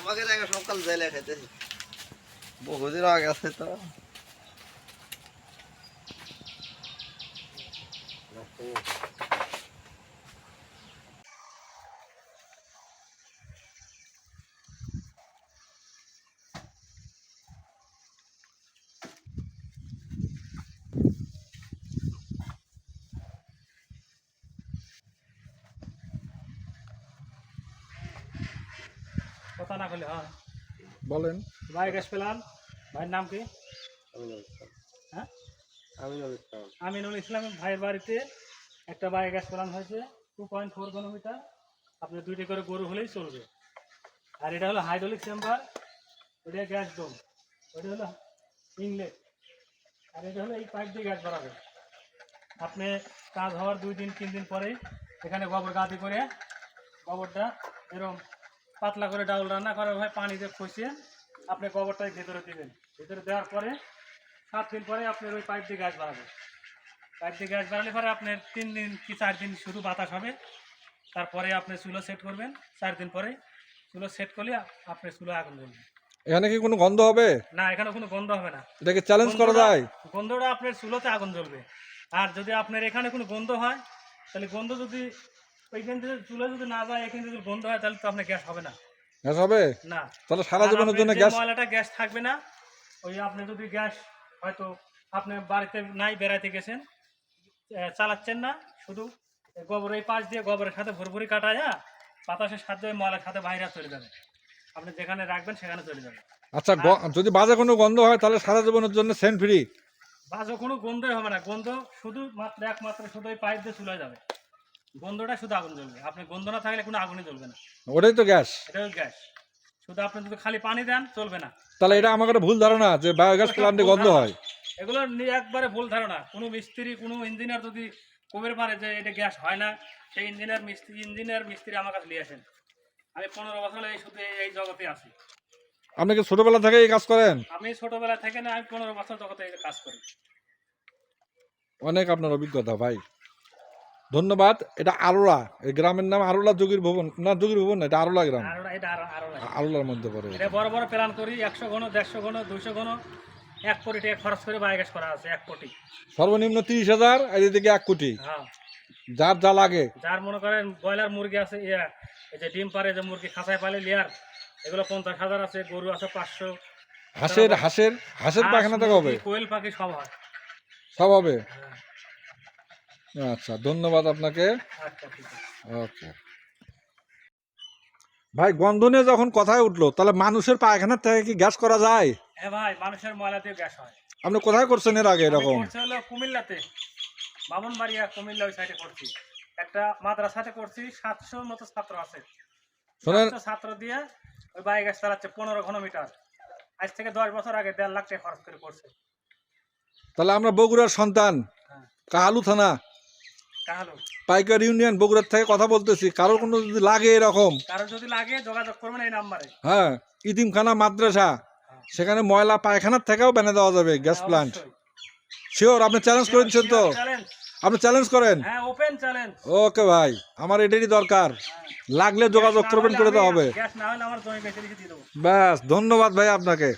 আমাকে জায়গা সকাল জেলে খেতেছি বহুদিন আগে আছে তো কথা না বলে হ্যাঁ বলেন। ভাই গ্যাস পেলাম ভাইয়ের নাম কি? হ্যাঁ আমিনুল ইসলাম ভাইয়ের বাড়িতে একটা বায়োগ্যাস প্ল্যান্ট হয়েছে 2.4 ঘনমিটার। আপনার 2টি করে গরু হলেই চলবে। আর এটা হলো হাইড্রোলিক চেম্বার, ওটা গ্যাস ডোম, ওটা হলো ইনলেট, আর এটা হলো এই পাইপ দিয়ে গ্যাস বাড়াবে। আপনি কাজ হওয়ার 2-3 দিন পরেই এখানে গোবর গাদি করে গোবরটা এরকম পাতলা করে ডাউল রান্না করা হয়, পানিতে কষিয়ে আপনি গোবরটাই ভেতরে দেবেন। ভেতরে দেওয়ার পরে 7 দিন পরে আপনার ওই পাইপ দিয়ে গ্যাস বাড়াবে। পাইপ দিয়ে গ্যাস বাড়ালে পরে আপনার 3 দিন কি 4 দিন শুধু বাতাস হবে। তারপরে আপনি চুলো সেট করবেন, 4 দিন পরে চুলো সেট করলে আপনি চুলো আগুন জ্বলবে। এখানে কি কোনো গন্ধ হবে? না, এখানে কোনো গন্ধ হবে না। এটাকে চ্যালেঞ্জ করা যায়? গন্ধটা আপনার চুলোতে আগুন জ্বলবে। আর যদি আপনার এখানে কোনো গন্ধ হয়, তাহলে গন্ধ যদি ওইখান থেকে চুলো যদি না যায়, এখানে যদি গন্ধ হয়, তাহলে তো আপনার গ্যাস হবে না। গ্যাস হবে না, তাহলে সারা জীবনের জন্য গ্যাস ময়লাটা গ্যাস থাকবে না। ওই আপনি যদি গ্যাস হয়তো আপনি বাড়িতে নাই, বেড়াইতে গেছেন, চালাচ্ছেন না, শুধু গোবর এই পাশ দিয়ে গোবরের সাথে ভরভরি কাটায় বাতাসের সাথে ওই ময়লার সাথে বাইরে চলে যাবে। আপনি যেখানে রাখবেন সেখানে চলে যাবে। আচ্ছা, যদি বাজে কোনো গন্ধ হয় তাহলে সারা জীবনের জন্য সেন্ট ফ্রি? বাজে কোনো গন্ধই হবে না। গন্ধ শুধু একমাত্র শুধু ওই পাইপ দিয়ে চলে যাবে। গন্ধটা শুধু আগুন জ্বলবে। আপনি গন্ধ না থাকলে কোনো আগুনই জ্বলবে না। ওটাই তো গ্যাস। এটা ওই গ্যাস। শুধু আপনি যদি খালি পানি দেন চলবে না। তাহলে এটা আমার একটা ভুল ধারণা যে বায়োগ্যাস প্ল্যান্টে গন্ধ হয়। এগুলো নিয়ে একবারে ভুল ধারণা। কোনো মিস্ত্রি, কোনো ইঞ্জিনিয়ার যদি কবের পারে যে এটা গ্যাস হয় না, সেই ইঞ্জিনিয়ার মিস্ত্রি আমার কাছে নিয়ে আসেন। আমি 15 বছর এই শুধু এই জগতে আছি। আপনি কি ছোটবেলা থেকে এই কাজ করেন? আমি ছোটবেলা থেকে না, আমি 15 বছর জগতে এই কাজ করি। অনেক আপনার অভিজ্ঞতা ভাই, ধন্যবাদ। এটা আরোলা, এই গ্রামের নাম আরোলা যোগীর ভবন না? যোগীর ভবন না, এটা আরোলা গ্রাম। আরোলার মধ্যে পড়ে। এটা বড় বড় প্ল্যান করি, 100 ঘন, 150 ঘন, 200 ঘন, 1 কোটি টাকা খরচ করে বায়োগ্যাস করা আছে। 1 কোটি সর্বনিম্ন 30,000, আর এদিকে 1 কোটি। হ্যাঁ, যার যা লাগে। যার মনে করেন ব্রয়লার মুরগি আছে, এই যে ডিম পারে যে মুরগি খাঁচায় পালে লেয়ার, এগুলো 50,000 আছে। গরু আছে 500। হাঁসের পায়খানা থেকে হবে? কোয়েল পাখি সব হয়, সব হবে। আচ্ছা, ধন্যবাদ আপনাকে। আচ্ছা, ঠিক আছে। ওকে ভাই, গন্ধ নিয়ে যখন কথায় উঠলো, তাহলে মানুষের পায়খানার থেকে কি গ্যাস করা যায়? হ্যাঁ ভাই, মানুষের ময়লা দিয়ে গ্যাস হয়। আপনি কোথায় করছেন এর আগে এরকম? হলো কুমিল্লাতে, বামনবাড়িয়া, কুমিল্লা ওই সাইডে করছি। একটা মাদ্রাসাতে করছি, 700 মতো ছাত্র আছে। শোনেন, ছাত্র দিয়ে ওই বায়োগ্যাস চালাচ্ছে 15 ঘনমিটার। আজ থেকে 10 বছর আগে 1.5 লাখ টাকা খরচ করে করছে। তাহলে আমরা বগুড়ার সন্তান, কাহালু থানা, পাইকার ইউনিয়ন, বগুড়ার থেকে কথা বলতেছি। কারোর কোনো যদি লাগে এরকম, কারো যদি লাগে যোগাযোগ করবেন এই নাম্বারে। হ্যাঁ, ইতিমখানা মাদ্রাসা, সেখানে ময়লা পায়খানার থেকেও বানিয়ে দেওয়া যাবে গ্যাস প্ল্যান্ট। শিওর? আপনি চ্যালেঞ্জ করে দিচ্ছেন তো? আপনি চ্যালেঞ্জ করেন? হ্যাঁ, ওপেন চ্যালেঞ্জ। ওকে ভাই, আমার এটারই দরকার। লাগলে যোগাযোগ করবেন, করে দেওয়া হবে। গ্যাস না হলে আমার জমি বেচে রেখে দিয়ে দেবো। ব্যাস, ধন্যবাদ ভাই আপনাকে।